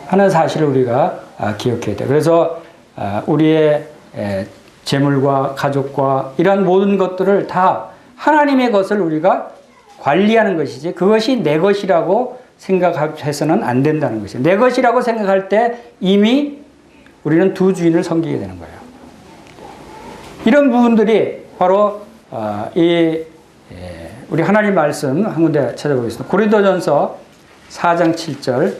하는 사실을 우리가 기억해야 돼요. 그래서 우리의 재물과 가족과 이런 모든 것들을 다 하나님의 것을 우리가 관리하는 것이지 그것이 내 것이라고 생각해서는 안 된다는 것이에요. 내 것이라고 생각할 때 이미 우리는 두 주인을 섬기게 되는 거예요. 이런 부분들이 바로 우리 하나님 말씀 한 군데 찾아보겠습니다. 고린도전서 4장 7절.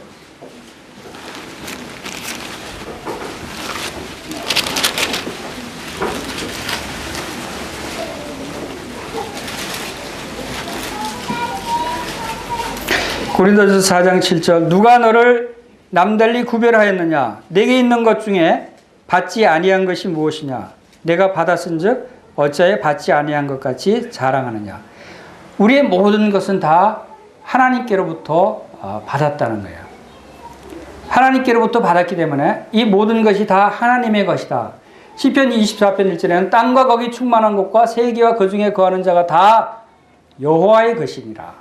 고린도전서 4장 7절. 누가 너를 남달리 구별하였느냐? 내게 있는 것 중에 받지 아니한 것이 무엇이냐? 내가 받았은즉 어찌하여 받지 아니한 것 같이 자랑하느냐? 우리의 모든 것은 다 하나님께로부터 받았다는 거예요. 하나님께로부터 받았기 때문에 이 모든 것이 다 하나님의 것이다. 시편 24편 1절에는 땅과 거기 충만한 곳과 세계와 그 중에 거하는 자가 다 여호와의 것이니라.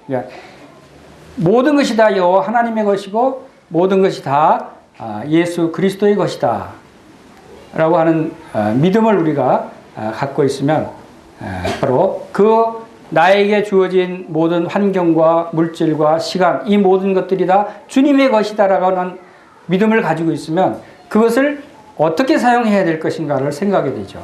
그러니까 모든 것이 다 여호와 하나님의 것이고 모든 것이 다 예수 그리스도의 것이다 라고 하는 믿음을 우리가 갖고 있으면 바로 그 나에게 주어진 모든 환경과 물질과 시간 이 모든 것들이 다 주님의 것이다 라고 하는 믿음을 가지고 있으면 그것을 어떻게 사용해야 될 것인가를 생각하게 되죠.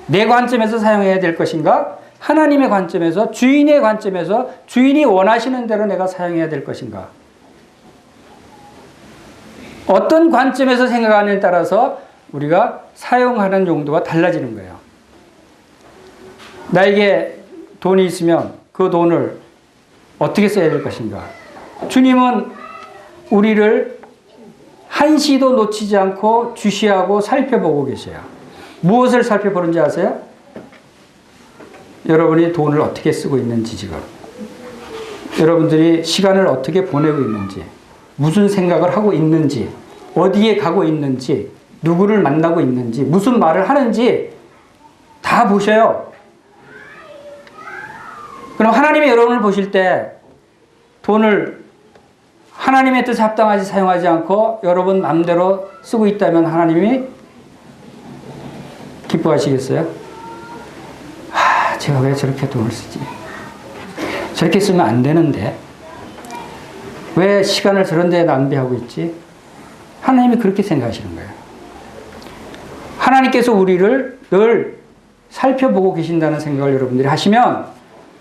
내 관점에서 사용해야 될 것인가? 하나님의 관점에서, 주인의 관점에서 주인이 원하시는 대로 내가 사용해야 될 것인가? 어떤 관점에서 생각하느냐에 따라서 우리가 사용하는 용도가 달라지는 거예요. 나에게 돈이 있으면 그 돈을 어떻게 써야 될 것인가? 주님은 우리를 한시도 놓치지 않고 주시하고 살펴보고 계세요. 무엇을 살펴보는지 아세요? 여러분이 돈을 어떻게 쓰고 있는지 지금. 여러분들이 시간을 어떻게 보내고 있는지. 무슨 생각을 하고 있는지. 어디에 가고 있는지. 누구를 만나고 있는지. 무슨 말을 하는지 다 보셔요. 그럼 하나님이 여러분을 보실 때 돈을 하나님의 뜻에 합당하지 사용하지 않고 여러분 마음대로 쓰고 있다면 하나님이 기뻐하시겠어요? 제가 왜 저렇게 돈을 쓰지? 저렇게 쓰면 안 되는데 왜 시간을 저런 데에 낭비하고 있지? 하나님이 그렇게 생각하시는 거예요. 하나님께서 우리를 늘 살펴보고 계신다는 생각을 여러분들이 하시면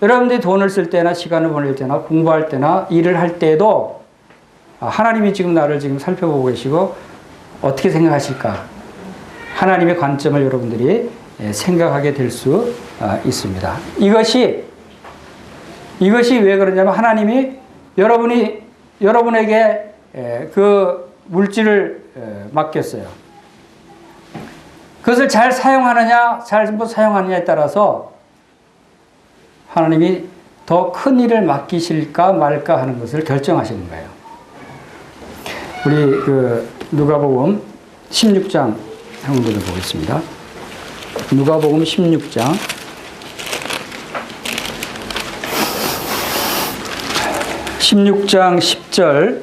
여러분들이 돈을 쓸 때나 시간을 보낼 때나 공부할 때나 일을 할 때에도 하나님이 지금 나를 지금 살펴보고 계시고 어떻게 생각하실까? 하나님의 관점을 여러분들이 생각하게 될 수 있습니다. 이것이 왜 그러냐면 하나님이 여러분에게 그 물질을 맡겼어요. 그것을 잘 사용하느냐, 잘못 사용하느냐에 따라서 하나님이 더 큰 일을 맡기실까 말까 하는 것을 결정하시는 거예요. 우리 누가복음 16장 한 군데를 보겠습니다. 누가복음 16장 10절.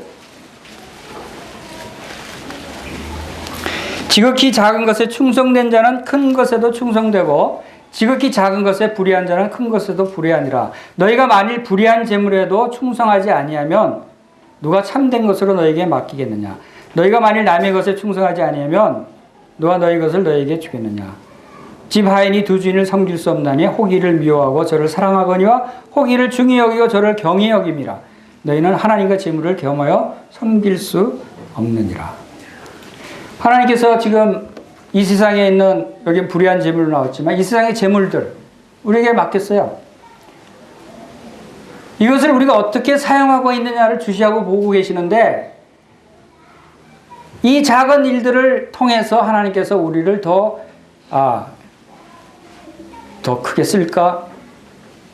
지극히 작은 것에 충성된 자는 큰 것에도 충성되고 지극히 작은 것에 불의한 자는 큰 것에도 불의하니라. 너희가 만일 불의한 재물에도 충성하지 아니하면 누가 참된 것으로 너에게 맡기겠느냐. 너희가 만일 남의 것에 충성하지 아니하면 누가 너희 것을 너에게 주겠느냐. 집 하인이 두 주인을 섬길 수 없나니 호기를 미워하고 저를 사랑하거니와 호기를 중히 여기고 저를 경히 여김이라. 너희는 하나님과 재물을 겸하여 섬길 수 없느니라. 하나님께서 지금 이 세상에 있는, 여기 불의한 재물로 나왔지만 이 세상의 재물들 우리에게 맡겼어요. 이것을 우리가 어떻게 사용하고 있느냐를 주시하고 보고 계시는데, 이 작은 일들을 통해서 하나님께서 우리를 더 크게 쓸까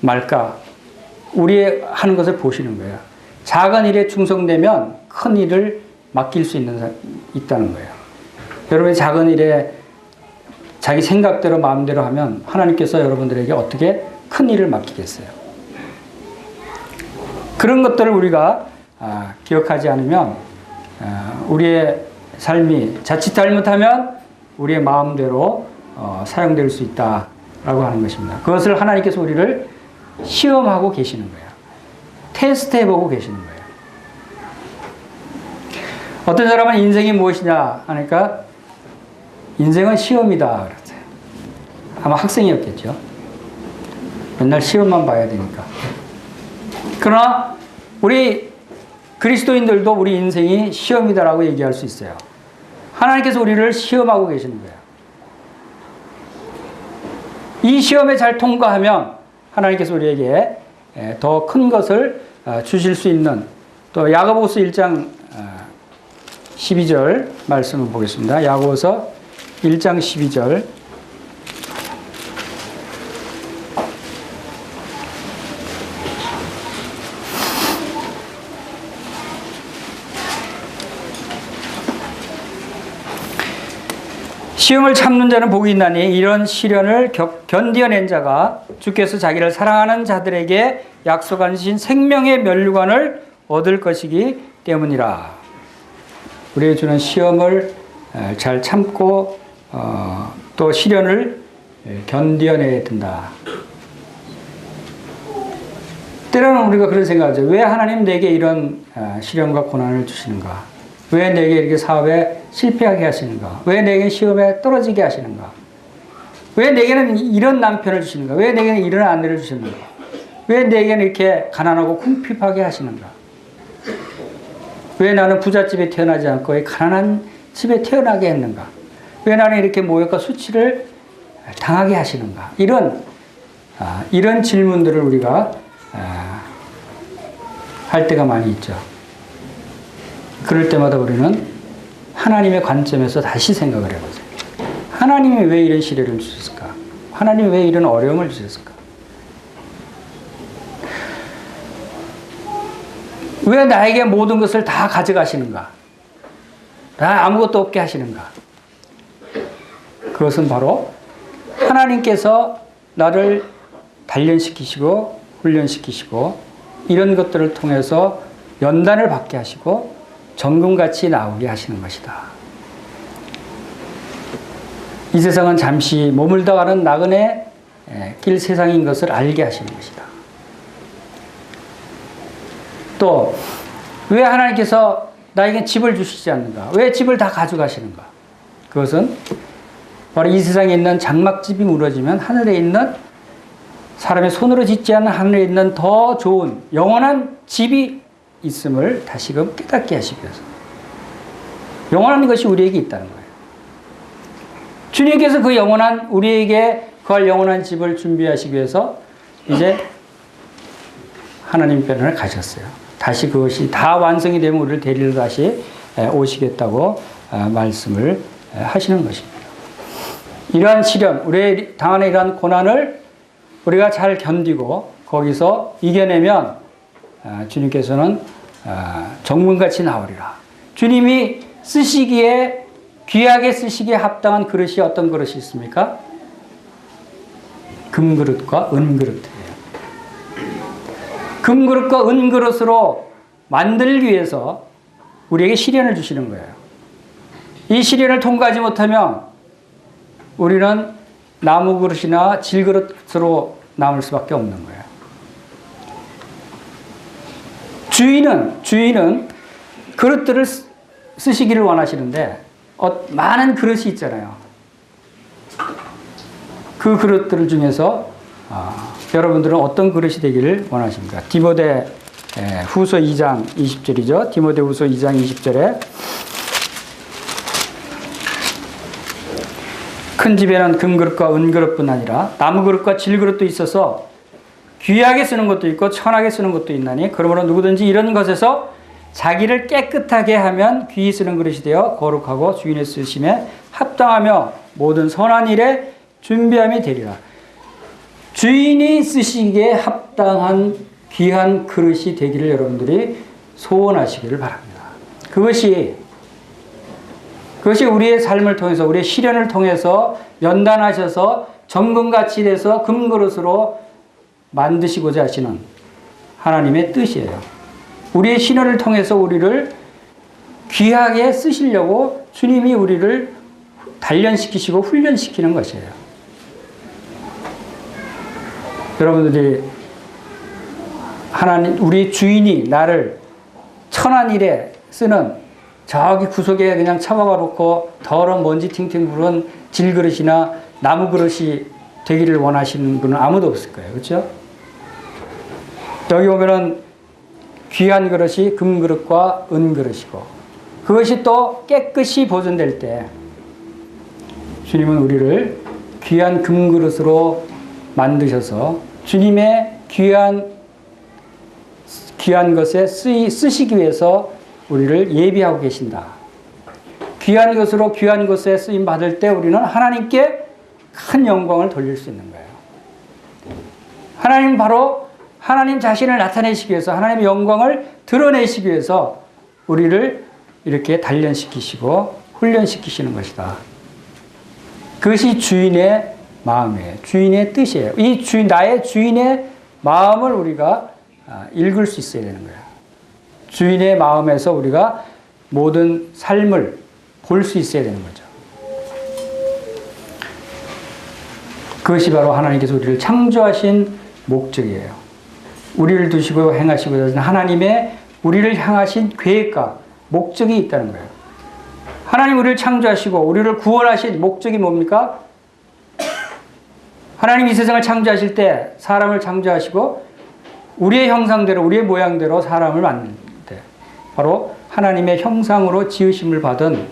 말까 우리의 하는 것을 보시는 거예요. 작은 일에 충성되면 큰 일을 맡길 수 있다는 거예요. 여러분이 작은 일에 자기 생각대로 마음대로 하면 하나님께서 여러분들에게 어떻게 큰 일을 맡기겠어요? 그런 것들을 우리가 기억하지 않으면 우리의 삶이 자칫 잘못하면 우리의 마음대로 사용될 수 있다라고 하는 것입니다. 그것을 하나님께서 우리를 시험하고 계시는 거예요. 테스트해보고 계시는 거예요. 어떤 사람은 인생이 무엇이냐 하니까 인생은 시험이다 그랬어요. 아마 학생이었겠죠. 맨날 시험만 봐야 되니까. 그러나 우리 그리스도인들도 우리 인생이 시험이다라고 얘기할 수 있어요. 하나님께서 우리를 시험하고 계시는 거예요. 이 시험에 잘 통과하면 하나님께서 우리에게 더 큰 것을 주실 수 있는, 또 야고보서 1장 12절 말씀을 보겠습니다. 야고보서 1장 12절. 시험을 참는 자는 복이 있나니 이런 시련을 견디어낸 자가 주께서 자기를 사랑하는 자들에게 약속하신 생명의 면류관을 얻을 것이기 때문이라. 우리에게 주는 시험을 잘 참고 또 시련을 견디어내야 된다. 때로는 우리가 그런 생각하죠. 왜 하나님 내게 이런 시련과 고난을 주시는가? 왜 내게 이렇게 사업에 실패하게 하시는가? 왜 내게 시험에 떨어지게 하시는가? 왜 내게는 이런 남편을 주시는가? 왜 내게는 이런 아내를 주시는가? 왜 내게는 이렇게 가난하고 궁핍하게 하시는가? 왜 나는 부잣집에 태어나지 않고 이 가난한 집에 태어나게 했는가? 왜 나는 이렇게 모욕과 수치를 당하게 하시는가? 이런 질문들을 우리가 할 때가 많이 있죠. 그럴 때마다 우리는 하나님의 관점에서 다시 생각을 해보세요. 하나님이 왜 이런 시련을 주셨을까? 하나님이 왜 이런 어려움을 주셨을까? 왜 나에게 모든 것을 다 가져가시는가? 나 아무것도 없게 하시는가? 그것은 바로 하나님께서 나를 단련시키시고 훈련시키시고 이런 것들을 통해서 연단을 받게 하시고 정금같이 나오게 하시는 것이다. 이 세상은 잠시 머물다 가는 나그네 길 세상인 것을 알게 하시는 것이다. 또 왜 하나님께서 나에게 집을 주시지 않는가? 왜 집을 다 가져가시는가? 그것은 바로 이 세상에 있는 장막집이 무너지면 하늘에 있는 사람의 손으로 짓지 않은 하늘에 있는 더 좋은 영원한 집이 있음을 다시금 깨닫게 하시기 위해서. 영원한 것이 우리에게 있다는 거예요. 주님께서 그 영원한, 우리에게 그할 영원한 집을 준비하시기 위해서 이제 하나님 편을 가셨어요. 다시 그것이 다 완성이 되면 우리를 데리러 다시 오시겠다고 말씀을 하시는 것입니다. 이러한 시련, 우리의 당하는 이러한 고난을 우리가 잘 견디고 거기서 이겨내면 주님께서는 정문같이 나오리라. 주님이 쓰시기에, 귀하게 쓰시기에 합당한 그릇이 어떤 그릇이 있습니까? 금그릇과 은그릇이에요. 금그릇과 은그릇으로 만들기 위해서 우리에게 시련을 주시는 거예요. 이 시련을 통과하지 못하면 우리는 나무 그릇이나 질그릇으로 남을 수밖에 없는 거예요. 주인은 그릇들을 쓰시기를 원하시는데 많은 그릇이 있잖아요. 그 그릇들 중에서 여러분들은 어떤 그릇이 되기를 원하십니까? 디모데 후서 2장 20절이죠. 디모데 후서 2장 20절에 큰 집에는 금그릇과 은그릇뿐 아니라 나무그릇과 질그릇도 있어서 귀하게 쓰는 것도 있고 천하게 쓰는 것도 있나니 그러므로 누구든지 이런 것에서 자기를 깨끗하게 하면 귀히 쓰는 그릇이 되어 거룩하고 주인의 쓰심에 합당하며 모든 선한 일에 준비함이 되리라. 주인이 쓰시기에 합당한 귀한 그릇이 되기를 여러분들이 소원하시기를 바랍니다. 그것이 우리의 삶을 통해서 우리의 시련을 통해서 연단하셔서 정금같이 돼서 금그릇으로 만드시고자 하시는 하나님의 뜻이에요. 우리의 시련을 통해서 우리를 귀하게 쓰시려고 주님이 우리를 단련시키시고 훈련시키는 것이에요. 여러분들이 하나님, 우리 주인이 나를 천한 일에 쓰는 저기 구석에 그냥 처박아 놓고 더러운 먼지 팅팅 부른 질그릇이나 나무 그릇이 되기를 원하시는 분은 아무도 없을 거예요. 그렇죠? 여기 보면은 귀한 그릇이 금그릇과 은그릇이고 그것이 또 깨끗이 보존될 때 주님은 우리를 귀한 금그릇으로 만드셔서 주님의 귀한 것에 쓰시기 위해서 우리를 예비하고 계신다. 귀한 것으로 귀한 것에 쓰임 받을 때 우리는 하나님께 큰 영광을 돌릴 수 있는 거예요. 하나님 바로 하나님 자신을 나타내시기 위해서 하나님의 영광을 드러내시기 위해서 우리를 이렇게 단련시키시고 훈련시키시는 것이다. 그것이 주인의 마음이에요. 주인의 뜻이에요. 나의 주인의 마음을 우리가 읽을 수 있어야 되는 거예요. 주인의 마음에서 우리가 모든 삶을 볼 수 있어야 되는 거죠. 그것이 바로 하나님께서 우리를 창조하신 목적이에요. 우리를 두시고 행하시고 하신 하나님의 우리를 향하신 계획과 목적이 있다는 거예요. 하나님 우리를 창조하시고 우리를 구원하신 목적이 뭡니까? 하나님 이 세상을 창조하실 때 사람을 창조하시고 우리의 형상대로 우리의 모양대로 사람을 만들 때 바로 하나님의 형상으로 지으심을 받은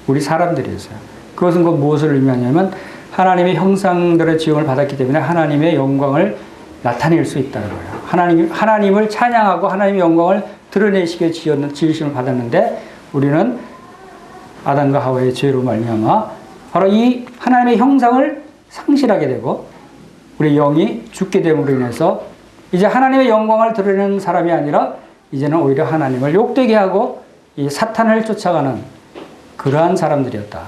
우리 사람들이었어요. 그것은 무엇을 의미하냐면 하나님의 형상대로 지음을 받았기 때문에 하나님의 영광을 나타낼 수 있다는 거예요. 하나님을 찬양하고 하나님의 영광을 드러내시게 지으심을 받았는데 우리는 아담과 하와의 죄로 말미암아 바로 이 하나님의 형상을 상실하게 되고 우리 영이 죽게 됨으로 인해서 이제 하나님의 영광을 드러내는 사람이 아니라 이제는 오히려 하나님을 욕되게 하고 이 사탄을 쫓아가는 그러한 사람들이었다.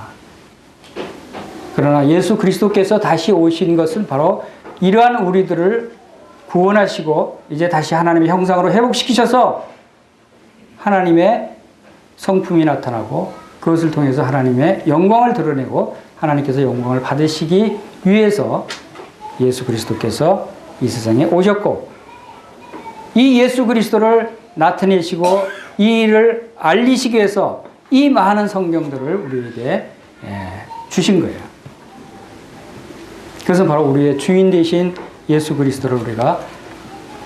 그러나 예수 그리스도께서 다시 오신 것은 바로 이러한 우리들을 구원하시고 이제 다시 하나님의 형상으로 회복시키셔서 하나님의 성품이 나타나고 그것을 통해서 하나님의 영광을 드러내고 하나님께서 영광을 받으시기 위해서 예수 그리스도께서 이 세상에 오셨고 이 예수 그리스도를 나타내시고 이 일을 알리시기 위해서 이 많은 성경들을 우리에게 주신 거예요. 그것은 바로 우리의 주인 되신 예수 그리스도를 우리가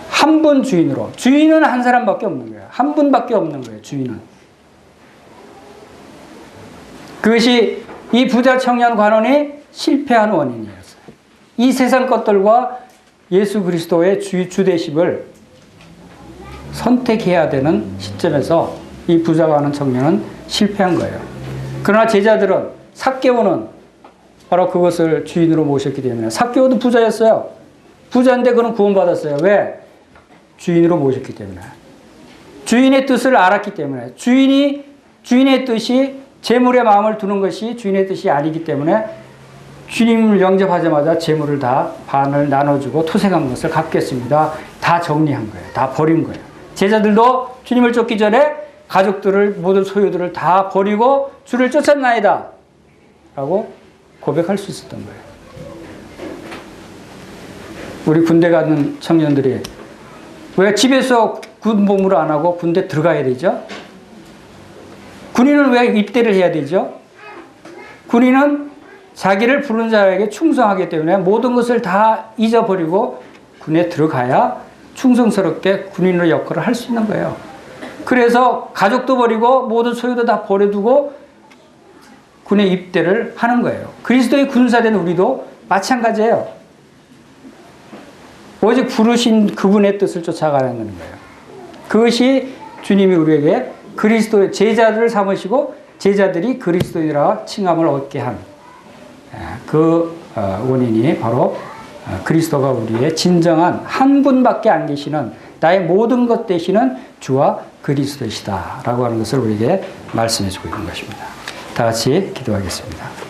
한 분 주인으로, 주인은 한 사람밖에 없는 거예요. 한 분밖에 없는 거예요. 주인은. 그것이 이 부자 청년 관원이 실패한 원인이었어요. 이 세상 것들과 예수 그리스도의 주되심을 선택해야 되는 시점에서 이 부자 관원 청년은 실패한 거예요. 그러나 제자들은 삭개오는 바로 그것을 주인으로 모셨기 때문에 삭개오도 부자였어요. 부자인데 그는 구원받았어요. 왜? 주인으로 모셨기 때문에. 주인의 뜻을 알았기 때문에. 주인의 뜻이 재물에 마음을 두는 것이 주인의 뜻이 아니기 때문에 주님을 영접하자마자 재물을 다 반을 나눠주고 토색한 것을 갚겠습니다. 다 정리한 거예요. 다 버린 거예요. 제자들도 주님을 쫓기 전에 가족들을 모든 소유들을 다 버리고 주를 쫓았나이다 라고 고백할 수 있었던 거예요. 우리 군대 가는 청년들이 왜 집에서 군복무를 안 하고 군대 들어가야 되죠? 군인은 왜 입대를 해야 되죠? 군인은 자기를 부른 자에게 충성하기 때문에 모든 것을 다 잊어버리고 군에 들어가야 충성스럽게 군인의 역할을 할 수 있는 거예요. 그래서 가족도 버리고 모든 소유도 다 버려두고 군에 입대를 하는 거예요. 그리스도의 군사된 우리도 마찬가지예요. 오직 부르신 그분의 뜻을 쫓아가는 거예요. 그것이 주님이 우리에게 그리스도의 제자들을 삼으시고 제자들이 그리스도인이라 칭함을 얻게 한 그 원인이 바로 그리스도가 우리의 진정한 한 분밖에 안 계시는 나의 모든 것 되시는 주와 그리스도이시다라고 하는 것을 우리에게 말씀해 주고 있는 것입니다. 다 같이 기도하겠습니다.